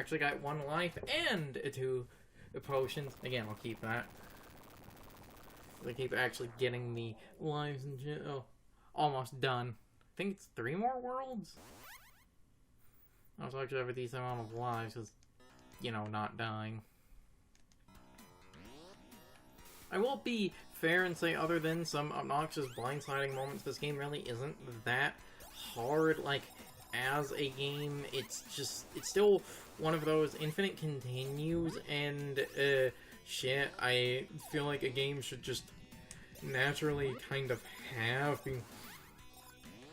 actually got 1 life and 2 potions. Again, I'll keep that. I keep actually getting the lives and shit. Oh, almost done. I think it's 3 more worlds? I was actually have a decent amount of lives, because, you know, not dying. I will be fair and say, other than some obnoxious blindsiding moments, this game really isn't that hard. Like, as a game, it's still one of those infinite continues, and, shit, I feel like a game should just naturally kind of have,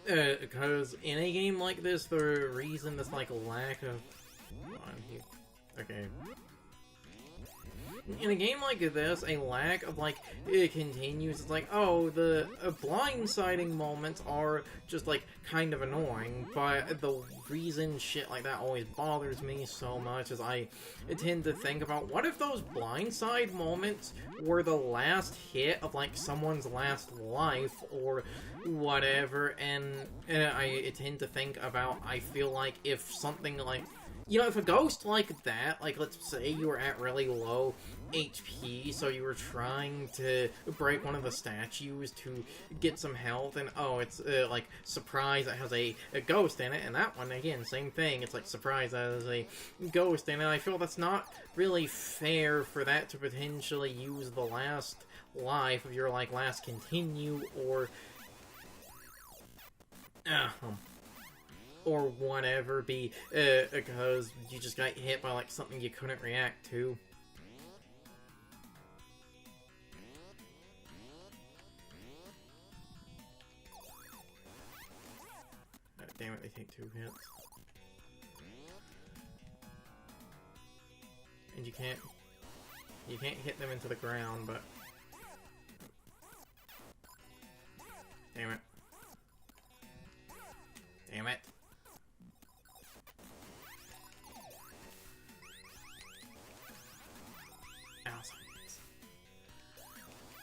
because in a game like this, the reason this, like, lack of... Okay. In a game like this, a lack of, like, it continues. It's like, oh, the blindsiding moments are just, like, kind of annoying, but the reason shit like that always bothers me so much is I tend to think about, what if those blindside moments were the last hit of, like, someone's last life, or whatever, and I tend to think about, I feel like if something like, you know, if a ghost like that, like, let's say you were at really low HP, so you were trying to break one of the statues to get some health, and, oh, it's, like, surprise, it has a ghost in it, and that one, again, same thing, it's like, surprise, that has a ghost in it. I feel that's not really fair for that to potentially use the last life of your, like, last continue, or whatever, because you just got hit by, like, something you couldn't react to. Oh, damn it, they take 2 hits. And you can't hit them into the ground, but... Damn it. Damn it.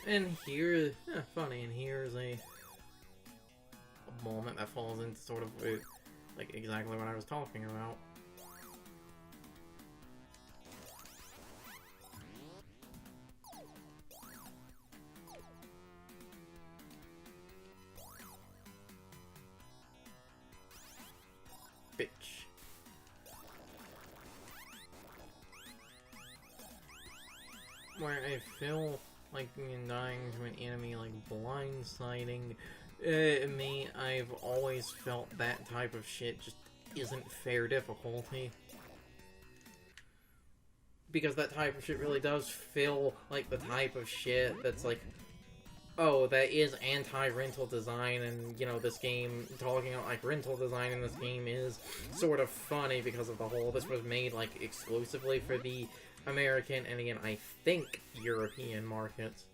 And here, funny, and here's a moment that falls into sort of, like, exactly what I was talking about. Bitch. Where I feel like dying to an enemy, like blindsiding me, I've always felt that type of shit just isn't fair difficulty. Because that type of shit really does feel like the type of shit that's like, oh, that is anti-rental design, and, you know, this game, talking about, like, rental design in this game is sort of funny because of the whole, this was made, like, exclusively for the American, and again, I think European markets.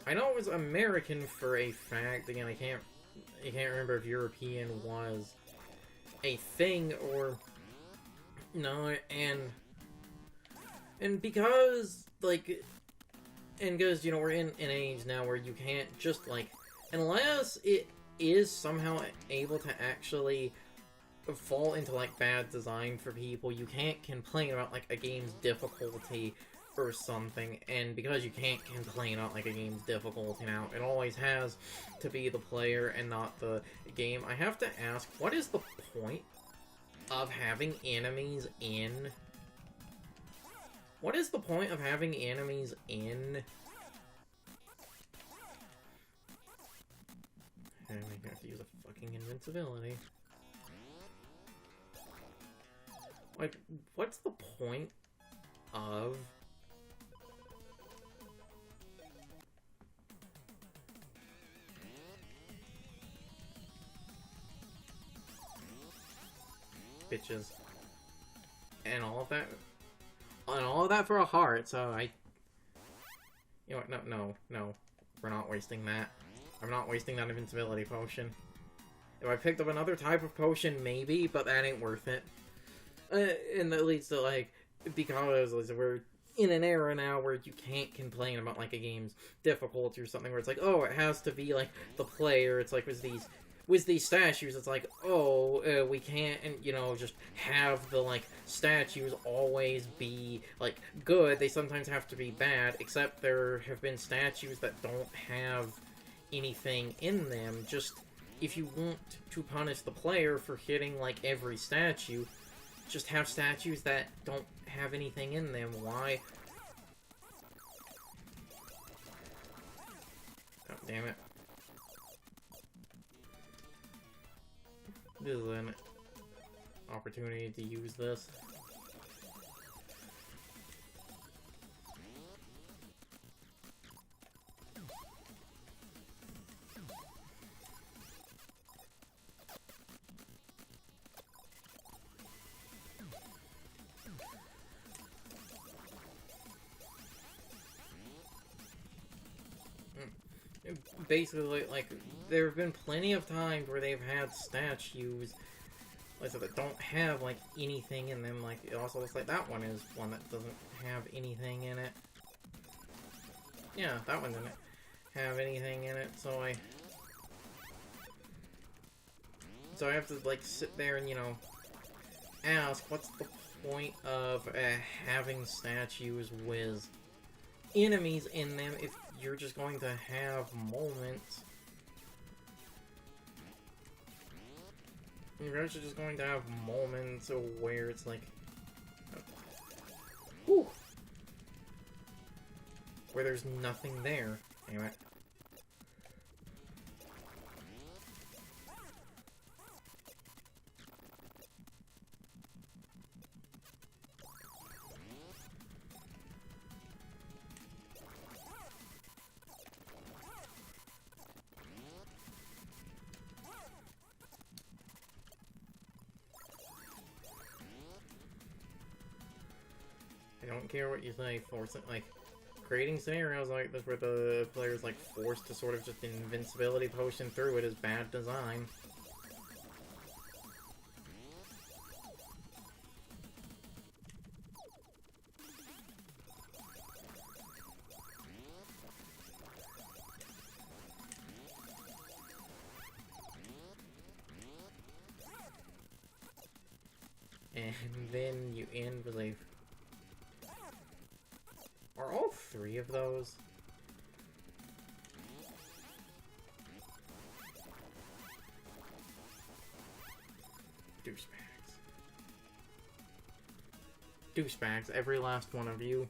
I know it was American for a fact. Again, I can't remember if European was a thing or no. And because, like, and because, you know, we're in an age now where you can't just, like, unless it is somehow able to actually fall into, like, bad design for people, you can't complain about, like, a game's difficulty or something, and because you can't complain about, like, a game's difficulty now, it always has to be the player and not the game. I have to ask, what is the point of having enemies in... What is the point of having enemies in... I'm gonna have to use a fucking invincibility. Like, what's the point of... Bitches. And all of that... And all of that for a heart, so I... You know what, no. We're not wasting that. I'm not wasting that invincibility potion. If I picked up another type of potion, maybe, but that ain't worth it. And that leads to, like, because we're in an era now where you can't complain about, like, a game's difficulty or something, where it's like, oh, it has to be, like, the player, it's like, with these with these statues, it's like, oh, we can't, and you know, just have the like statues always be like good. They sometimes have to be bad. Except there have been statues that don't have anything in them. Just if you want to punish the player for hitting like every statue, just have statues that don't have anything in them. Why? Oh, damn it. This is an opportunity to use this. Basically, like, there have been plenty of times where they've had statues like so that don't have like anything in them. Like, it also looks like that one is one that doesn't have anything in it. Yeah, that one didn't have anything in it, so I have to like sit there and, you know, ask, what's the point of having statues with enemies in them if you're just going to have moments? You're actually just going to have moments where it's like, whew, where there's nothing there. Anyway. I don't care what you say, forcing, like, creating scenarios like this where the player's, like, forced to sort of just invincibility potion through it is bad design. And then you end with a... Are all three of those? Douchebags. Douchebags, every last one of you.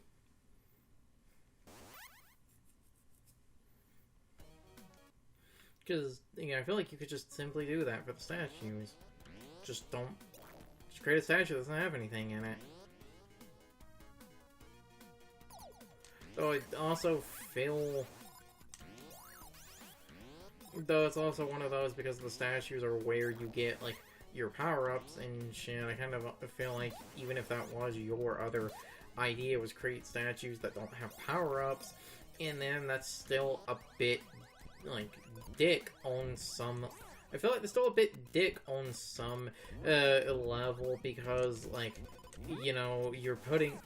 Because, you know, I feel like you could just simply do that for the statues. Just don't... Just create a statue that doesn't have anything in it. Though I also feel... Though it's also one of those because the statues are where you get, like, your power-ups and shit. I kind of feel like even if that was your other idea, was create statues that don't have power-ups, and then that's still a bit, like, dick on some... I feel like it's still a bit dick on some level because, like, you know, you're putting...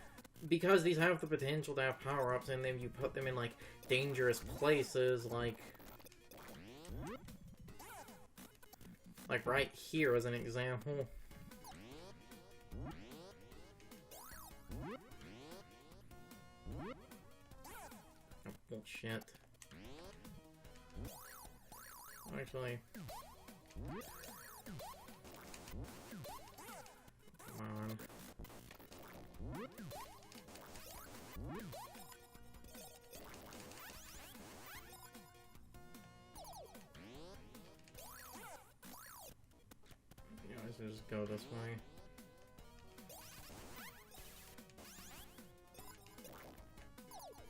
Because these have the potential to have power-ups, and then you put them in, like, dangerous places, like right here as an example. Oh, bullshit. Actually... Come on. Yeah, I should just go this way.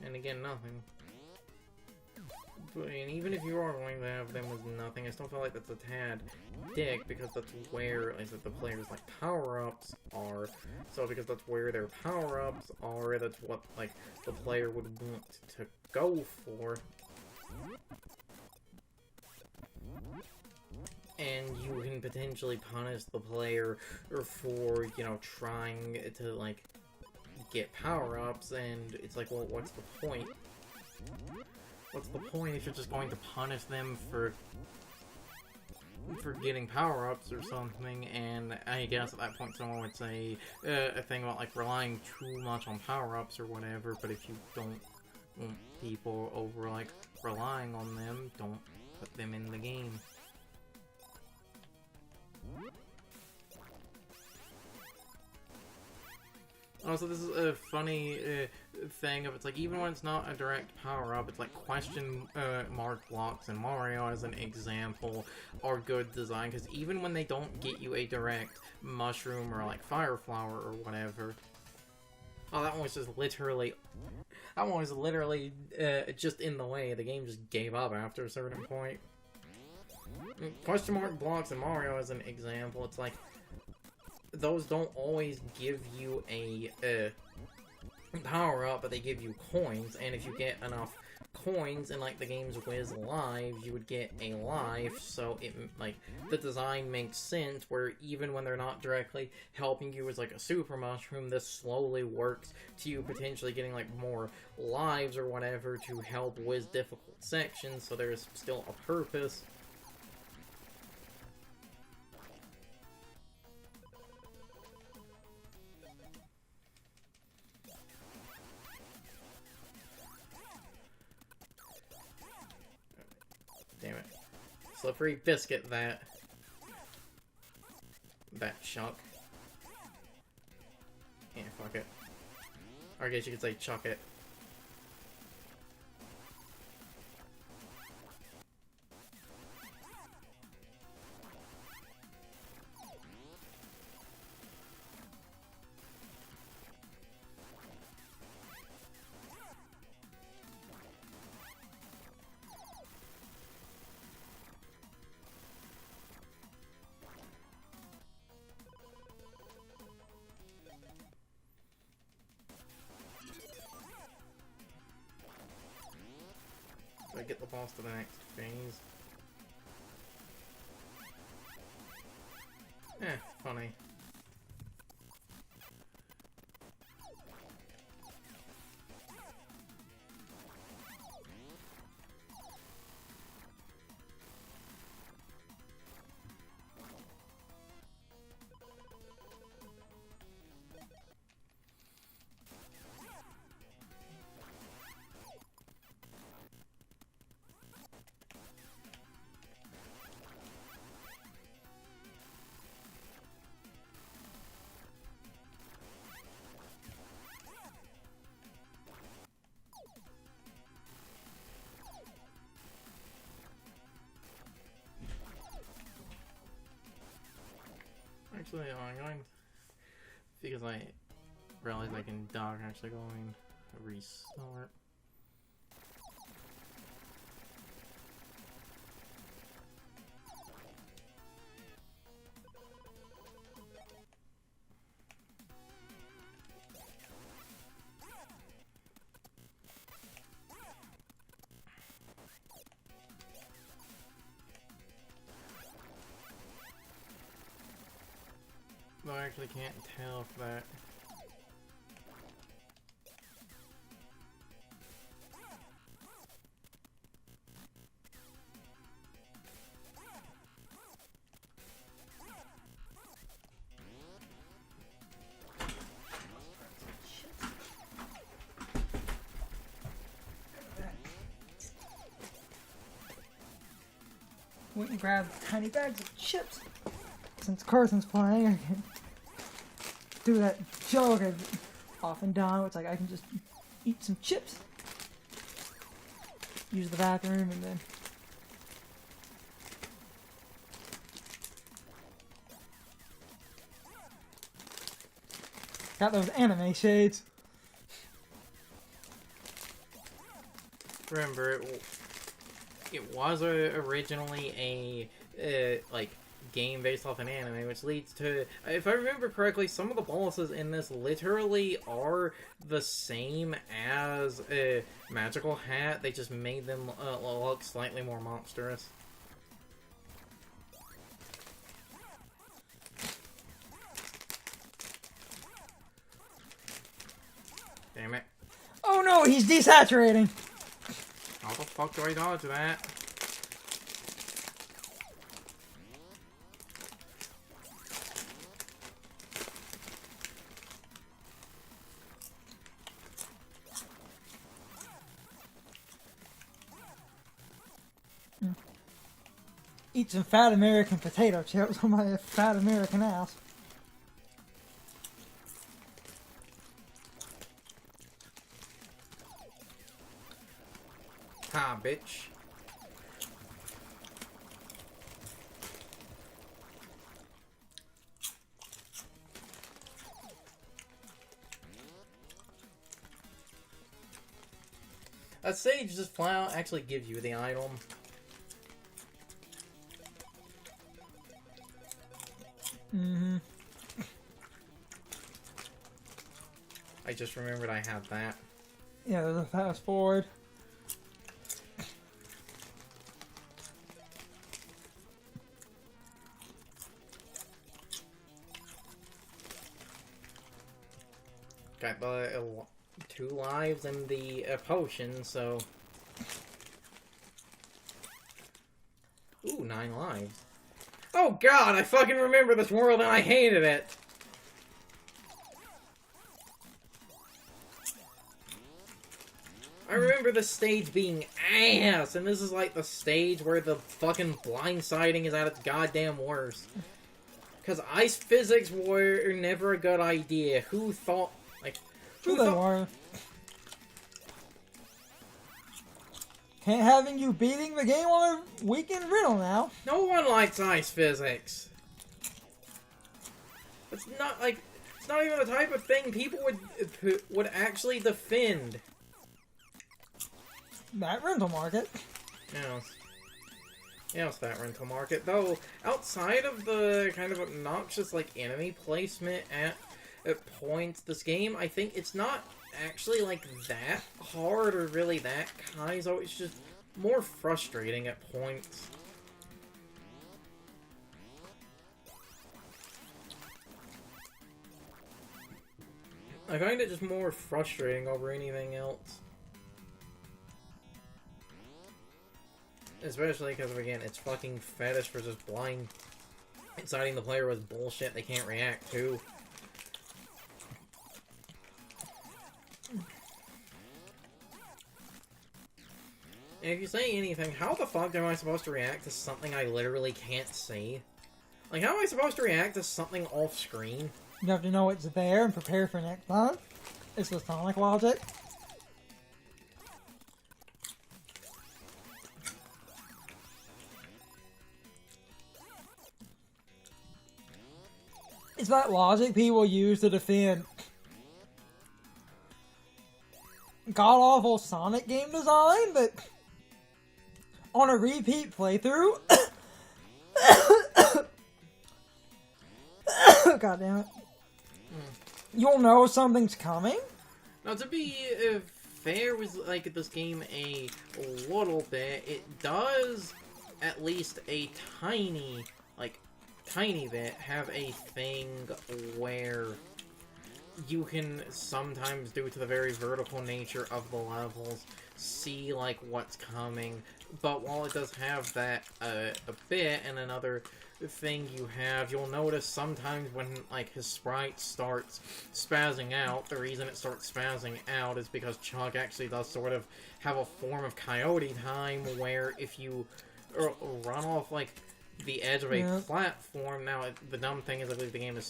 And again, nothing. But, and even if you are going to have them with nothing, I still feel like that's a tad dick, because that's where, like, the players' like power-ups are. So because that's where their power-ups are, that's what, like, the player would want to go for. And you can potentially punish the player for, you know, trying to, like, get power-ups, and it's like, well, what's the point? What's the point if you're just going to punish them for for getting power-ups or something, and I guess at that point someone would say a thing about, like, relying too much on power-ups or whatever, but if you don't want people over, like, relying on them, don't put them in the game. Also, this is a funny thing of, it's like, even when it's not a direct power-up, it's like question mark blocks in Mario, as an example, are good design, because even when they don't get you a direct mushroom or, like, fire flower or whatever... Oh, that one was just literally... That one was literally just in the way. The game just gave up after a certain point. Question mark blocks in Mario, as an example, it's like... Those don't always give you a power-up, but they give you coins, and if you get enough coins in, like, the game's Wiz Lives, you would get a life, so it, like, the design makes sense, where even when they're not directly helping you as, like, a super mushroom, this slowly works to you potentially getting, like, more lives or whatever to help Wiz difficult sections, so there's still a purpose. Damn it. Slippery biscuit, that chuck. Yeah, fuck it. Or I guess you could say chuck it. So I get the boss to the next phase. Funny. Actually, I'm going, because I realized I can dock, actually going to restart. Though I actually can't tell if that... Went and grabbed tiny bags of chips. Since Carson's playing, I can do that joke I've often done. It's like I can just eat some chips, use the bathroom, and then got those anime shades. Remember, it was originally a like, game based off an anime, which leads to, if I remember correctly, some of the bosses in this literally are the same as a Magical Hat. They just made them look slightly more monstrous. Damn it. Oh no, he's desaturating! How the fuck do I dodge that? Eat some fat American potato chips on my fat American ass. Ha, bitch. That stage just flat out actually gives you the item. Mm-hmm. I just remembered I had that. Yeah, there's a fast forward. Got the 2 lives and the potion, so... Ooh, 9 lives. Oh god, I fucking remember this world and I hated it! I remember the stage being ass, and this is like the stage where the fucking blindsiding is at its goddamn worst. Because ice physics were never a good idea. Who thought... Like, Who they were. Can't having you beating the game on a weekend riddle now. No one likes ice physics. It's not like... It's not even the type of thing people would actually defend. That rental market. Yes. Yes, that rental market. Though, outside of the kind of obnoxious, like, enemy placement at points, this game, I think it's not actually, like, that hard or really that Kaizo. It's just more frustrating at points. I find it just more frustrating over anything else. Especially because, again, it's fucking fetish versus blind. Inciting the player with bullshit they can't react to. And if you say anything, how the fuck am I supposed to react to something I literally can't see? Like, how am I supposed to react to something off-screen? You have to know it's there and prepare for next time. It's the Sonic logic. It's that logic people use to defend god-awful Sonic game design, but on a repeat playthrough... God damn it. You'll know something's coming? Now, to be fair with, like, this game a little bit, it does, at least a tiny bit, have a thing where you can sometimes, due to the very vertical nature of the levels, see, like, what's coming. But while it does have that a bit, and another thing you'll notice sometimes when, like, his sprite starts spazzing out, the reason it starts spazzing out is because Chuck actually does sort of have a form of coyote time, where if you run off, like, the edge of a platform. Now, the dumb thing is I believe the game is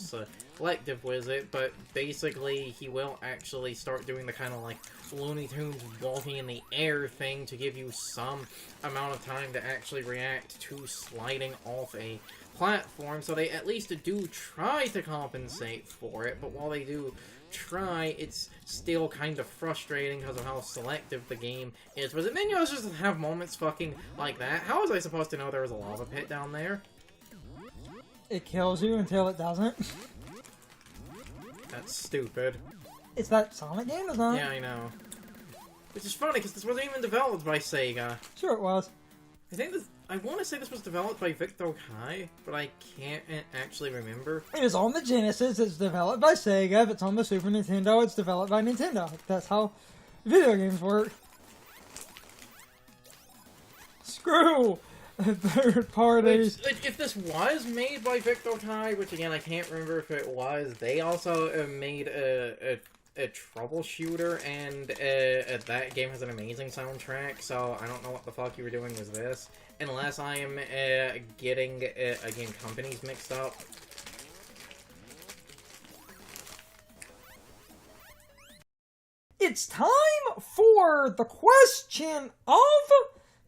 selective with it, but basically he will actually start doing the kind of like Looney Tunes walking in the air thing to give you some amount of time to actually react to sliding off a platform, so they at least do try to compensate for it, but while they do try, it's still kind of frustrating because of how selective the game is. But then you also just have moments fucking like that. How was I supposed to know there was a lava pit down there? It kills you until it doesn't. That's stupid. It's that Sonic game design. Yeah, I know. Which is funny, because this wasn't even developed by Sega. Sure it was. I want to say this was developed by Victor Kai, but I can't actually remember. It is on the Genesis, it's developed by Sega. If it's on the Super Nintendo, it's developed by Nintendo. That's how video games work. Screw third parties. If this was made by Victor Kai, which again I can't remember if it was, they also made a troubleshooter, and that game has an amazing soundtrack, so I don't know what the fuck you were doing with this. Unless I am getting, again, companies mixed up. It's time for the question of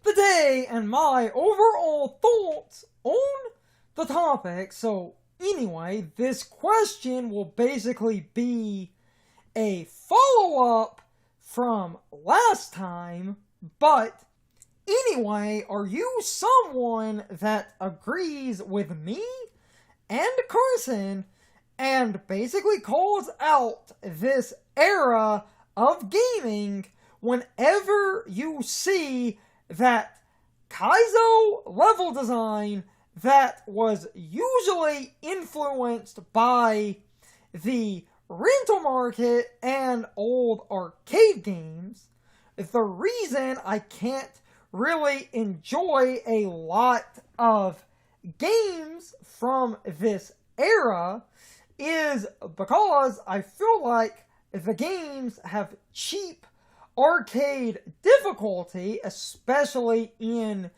the day and my overall thoughts on the topic. So anyway, this question will basically be a follow-up from last time, but anyway, are you someone that agrees with me and Carson and basically calls out this era of gaming whenever you see that Kaizo level design that was usually influenced by the rental market and old arcade games? The reason I can't really enjoy a lot of games from this era is because I feel like the games have cheap arcade difficulty, especially in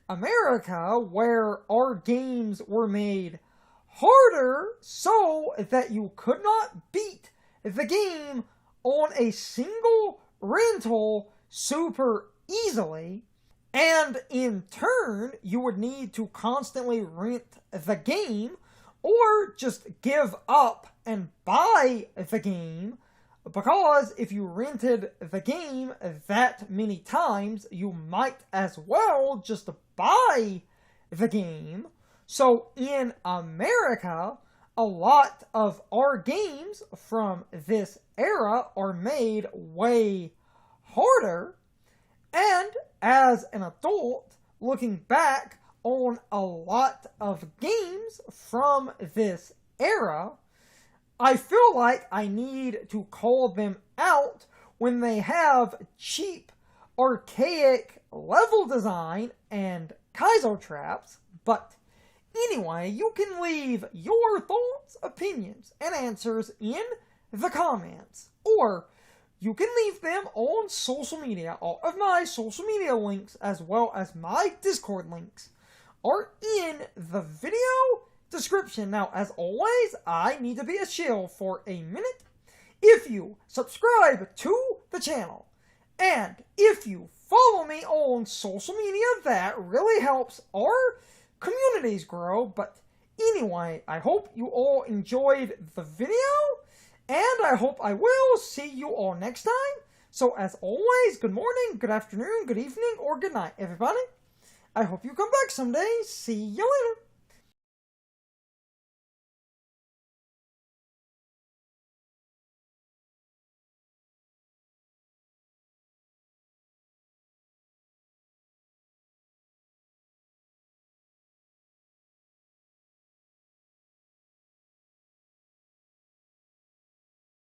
America, where our games were made harder so that you could not beat the game on a single rental super easily, and in turn, you would need to constantly rent the game or just give up and buy the game, because if you rented the game that many times, you might as well just buy the game. So in America, a lot of our games from this era are made way harder, and as an adult, looking back on a lot of games from this era, I feel like I need to call them out when they have cheap, archaic level design and Kaizo traps. But anyway, you can leave your thoughts, opinions, and answers in the comments, or you can leave them on social media. All of my social media links, as well as my Discord links, are in the video description. Now, as always, I need to be a shill for a minute. If you subscribe to the channel, and if you follow me on social media, that really helps our communities grow. But anyway, I hope you all enjoyed the video, and I hope I will see you all next time. So as always, good morning, good afternoon, good evening, or good night, everybody. I hope you come back someday. See you later.